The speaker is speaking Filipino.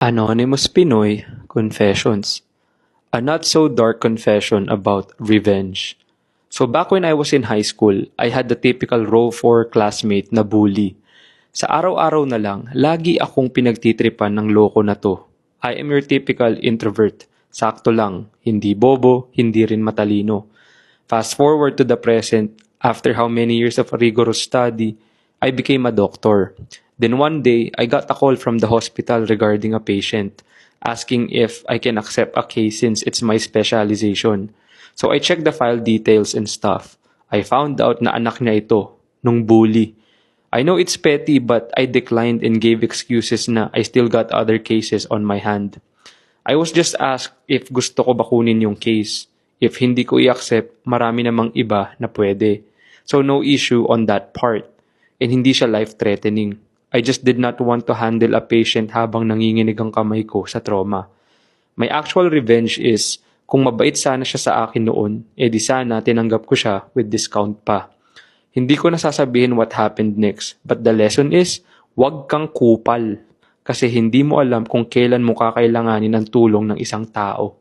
Anonymous Pinoy Confessions. A not so dark confession about revenge. So back when I was in high school, I had the typical row 4 classmate na bully. Sa araw-araw na lang, lagi akong pinagtitripan ng loko na to. I am your typical introvert. Sakto lang, hindi bobo, hindi rin matalino. Fast forward to the present, after how many years of rigorous study, I became a doctor. Then one day, I got a call from the hospital regarding a patient, asking if I can accept a case since it's my specialization. So I checked the file details and stuff. I found out na anak niya ito, nung bully. I know it's petty but I declined and gave excuses na I still got other cases on my hand. I was just asked if gusto ko ba kunin yung case. If hindi ko i-accept, marami namang iba na pwede. So no issue on that part. And hindi siya life-threatening. I just did not want to handle a patient habang nanginginig ang kamay ko sa trauma. My actual revenge is, kung mabait sana siya sa akin noon, di sana tinanggap ko siya with discount pa. Hindi ko nasasabihin what happened next, but the lesson is, wag kang kupal. Kasi hindi mo alam kung kailan mo kakailanganin ang tulong ng isang tao.